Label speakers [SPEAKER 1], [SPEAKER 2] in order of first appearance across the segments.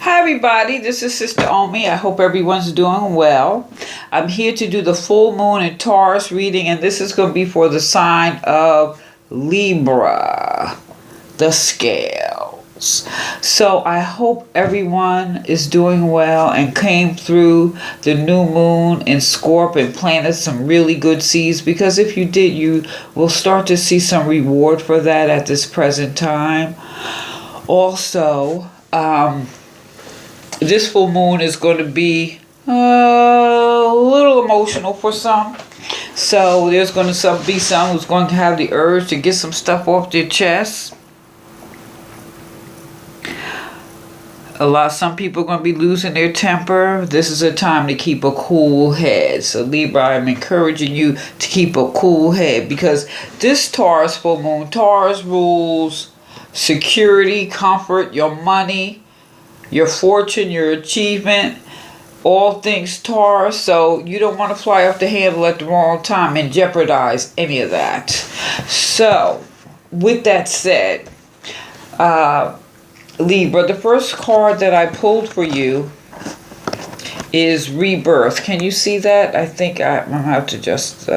[SPEAKER 1] Hi everybody, this is Sister Omi. I hope everyone's doing well. I'm here to do the full moon and Taurus reading, and this is going to be for the sign of Libra, the scales. So I hope everyone is doing well and came through the new moon in Scorpio and planted some really good seeds, because if you did, you will start to see some reward for that at this present time. Also, this full moon is going to be a little emotional for some. So there's going to be some who's going to have the urge to get some stuff off their chest. Some people are going to be losing their temper. This is a time to keep a cool head. So Libra, I'm encouraging you to keep a cool head, because this Taurus full moon, Taurus rules security, comfort, your money, your fortune, your achievement, all things Taurus. So you don't want to fly off the handle at the wrong time and jeopardize any of that. So with that said, Libra, the first card that I pulled for you is Rebirth. Can you see that? I think I'm going to have to just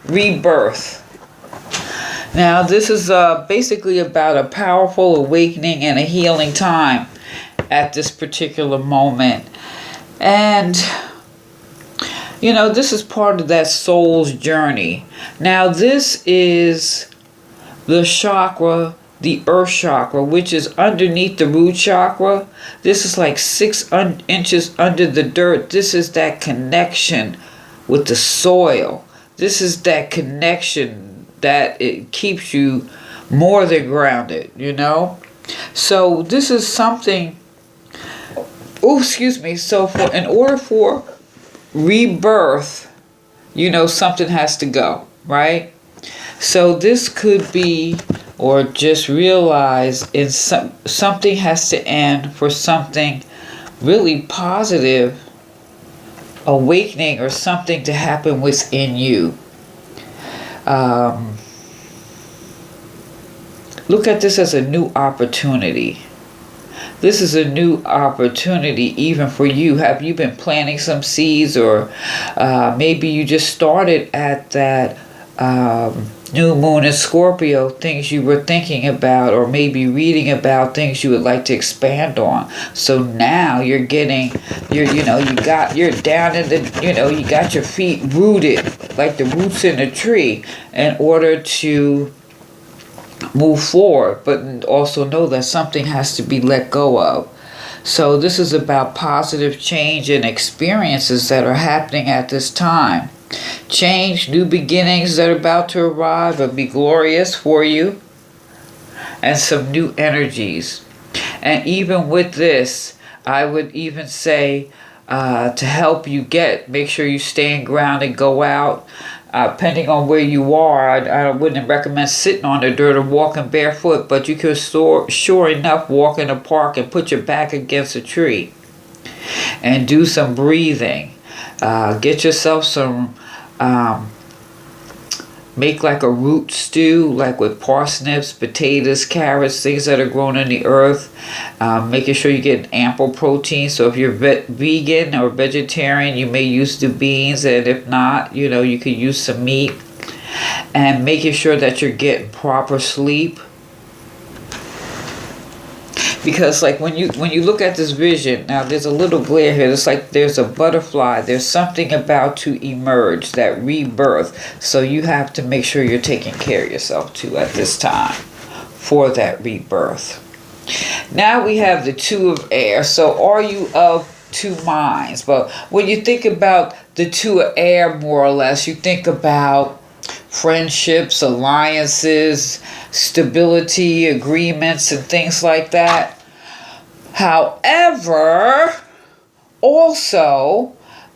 [SPEAKER 1] Rebirth. Now, this is basically about a powerful awakening and a healing time at this particular moment. And, you know, this is part of that soul's journey. Now, this is the chakra, the earth chakra, which is underneath the root chakra. This is like 6 inches under the dirt. This is that connection with the soil. This is that connection that it keeps you more than grounded, you know? So this is something, so in order for rebirth, you know, something has to go, right? So this could be, or just realize something has to end for something really positive, awakening, or something to happen within you. Look at this as a new opportunity. This is a new opportunity even for you. Have you been planting some seeds, or maybe you just started at that new moon in Scorpio, things you were thinking about, or maybe reading about things you would like to expand on. So now you're down in the, you got your feet rooted like the roots in a tree in order to move forward, but also know that something has to be let go of. So this is about positive change and experiences that are happening at this time. Change, new beginnings that are about to arrive will be glorious for you, and some new energies. And even with this, I would even say to help you make sure you stay grounded, go out. Depending on where you are, I wouldn't recommend sitting on the dirt or walking barefoot, but you could sure enough walk in a park and put your back against a tree and do some breathing. Get yourself some, make like a root stew, like with parsnips, potatoes, carrots, things that are grown in the earth. Making sure you get ample protein. So if you're vegan or vegetarian, you may use the beans, and if not, you could use some meat. And making sure that you're getting proper sleep. Because like when you look at this vision, now there's a little glare here. It's like there's a butterfly. There's something about to emerge, that rebirth. So you have to make sure you're taking care of yourself too at this time for that rebirth. Now we have the Two of Air. So are you of two minds? But when you think about the Two of Air, more or less, you think about friendships, alliances, stability, agreements, and things like that. However, also,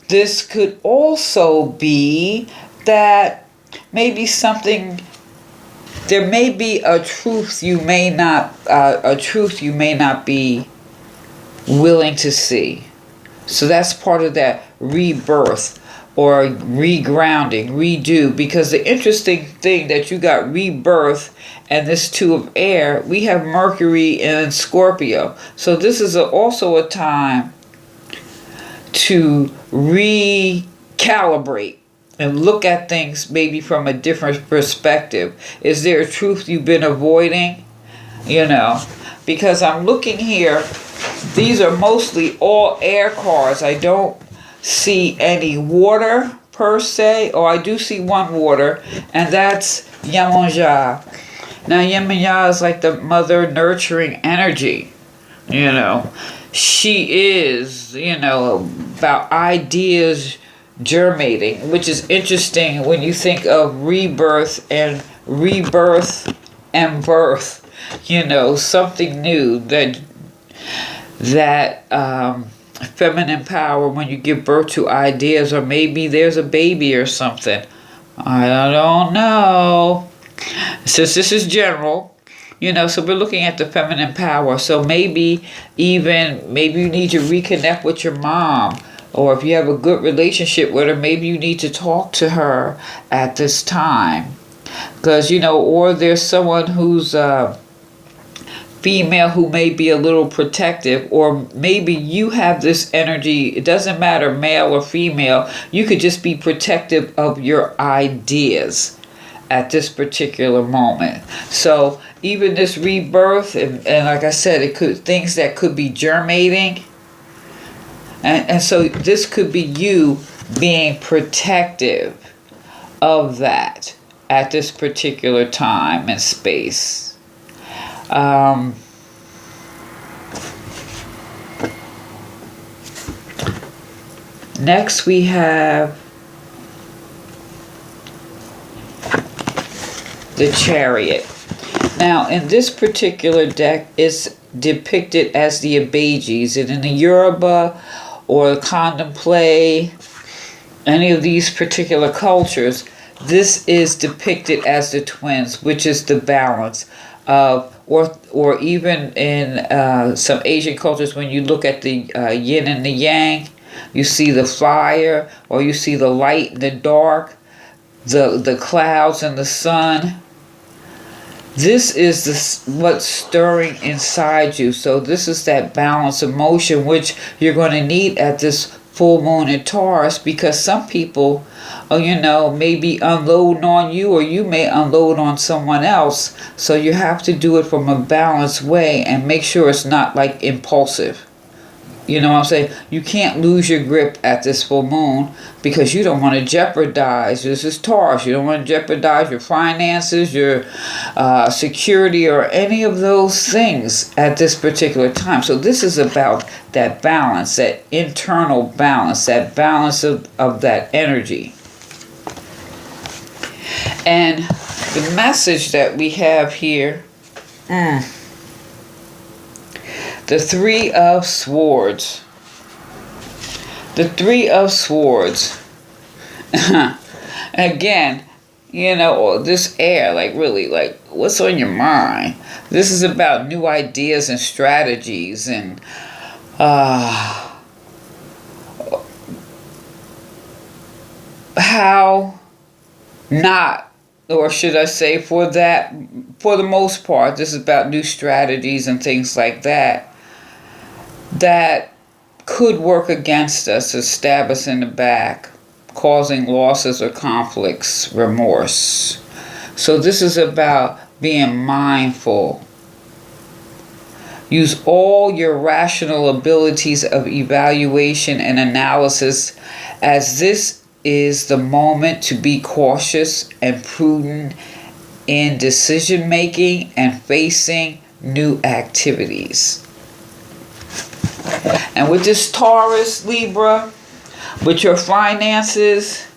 [SPEAKER 1] this could also be that maybe there may be a truth you may not be willing to see. So that's part of that rebirth. or regrounding, redo. Because the interesting thing that you got rebirth and this two of air, we have Mercury in Scorpio. So this is also a time to recalibrate and look at things maybe from a different perspective. Is there a truth you've been avoiding? You know, because I'm looking here, these are mostly all air cards. I don't see any water per se, or I do see one water, and that's Yemanja. Now Yemanja is like the mother nurturing energy. You know, she is, you know, about ideas germinating, which is interesting when you think of rebirth and birth. You know, something new, that feminine power when you give birth to ideas, or maybe there's a baby or something. I don't know. Since this is general, you know, so we're looking at the feminine power. So maybe you need to reconnect with your mom, or if you have a good relationship with her, maybe you need to talk to her at this time. Because, you know, or there's someone who's female who may be a little protective, or maybe you have this energy. It doesn't matter, male or female. You could just be protective of your ideas at this particular moment. So even this rebirth, and like I said, it could things that could be germinating, and so this could be you being protective of that at this particular time and space. Next we have the Chariot. Now in this particular deck, it's depicted as the Abages, and in the Yoruba or Contemplate, any of these particular cultures, this is depicted as the twins, which is the balance of, or even in some Asian cultures, when you look at the yin and the yang, you see the fire, or you see the light and the dark, the clouds and the sun. This is what's stirring inside you. So this is that balance emotion which you're going to need at this full moon in Taurus, because some people, you know, may be unloading on you, or you may unload on someone else. So you have to do it from a balanced way and make sure it's not like impulsive. You know what I'm saying? You can't lose your grip at this full moon, because you don't want to jeopardize. This is Taurus. You don't want to jeopardize your finances, your security, or any of those things at this particular time. So this is about that balance, that internal balance, that balance of that energy. And the message that we have here, the Three of Swords. The Three of Swords. Again, you know, this air, like really, like, what's on your mind? This is about new ideas and strategies, and how not, or should I say, for the most part, this is about new strategies and things like that could work against us, or stab us in the back, causing losses or conflicts, remorse. So this is about being mindful. Use all your rational abilities of evaluation and analysis, as this is the moment to be cautious and prudent in decision making and facing new activities. And with this Taurus, Libra, with your finances,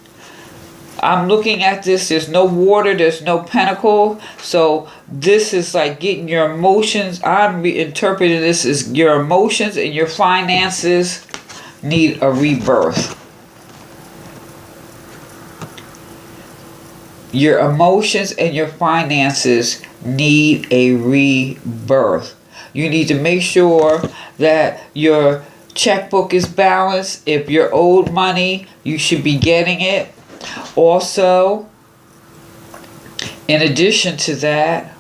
[SPEAKER 1] I'm looking at this, there's no water, there's no pentacle. So this is like getting your emotions. I'm interpreting this as your emotions and your finances need a rebirth. Your emotions and your finances need a rebirth. You need to make sure that your checkbook is balanced. If you're owed money, you should be getting it. Also, in addition to that,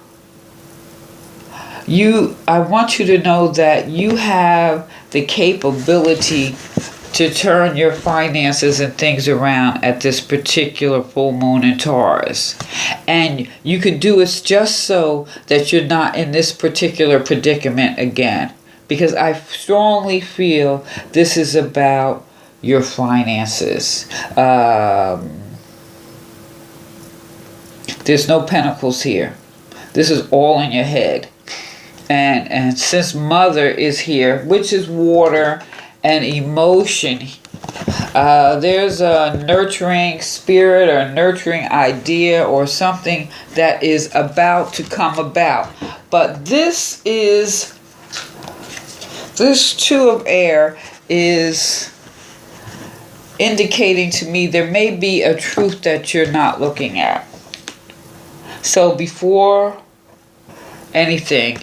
[SPEAKER 1] I want you to know that you have the capability to turn your finances and things around at this particular full moon in Taurus. And you can do it just so that you're not in this particular predicament again. Because I strongly feel this is about your finances. There's no pentacles here. This is all in your head. And since Mother is here, which is water and emotion, there's a nurturing spirit or nurturing idea or something that is about to come about. But this Two of Air is indicating to me there may be a truth that you're not looking at. So before anything,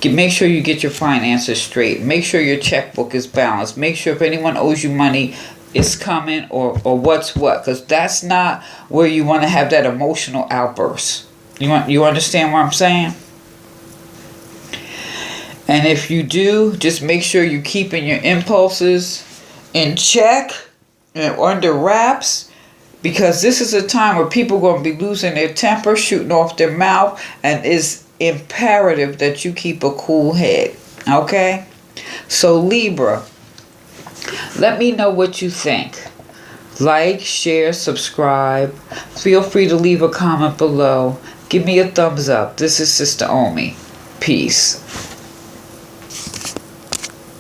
[SPEAKER 1] make sure you get your finances straight. Make sure your checkbook is balanced. Make sure if anyone owes you money, it's coming or what's what. Because that's not where you want to have that emotional outburst. You understand what I'm saying? And if you do, just make sure you're keeping your impulses in check and under wraps. Because this is a time where people are going to be losing their temper, shooting off their mouth, and it's imperative that you keep a cool head. Okay? So Libra, let me know what you think. Like, share, subscribe. Feel free to leave a comment below. Give me a thumbs up. This is Sister Omi. Peace.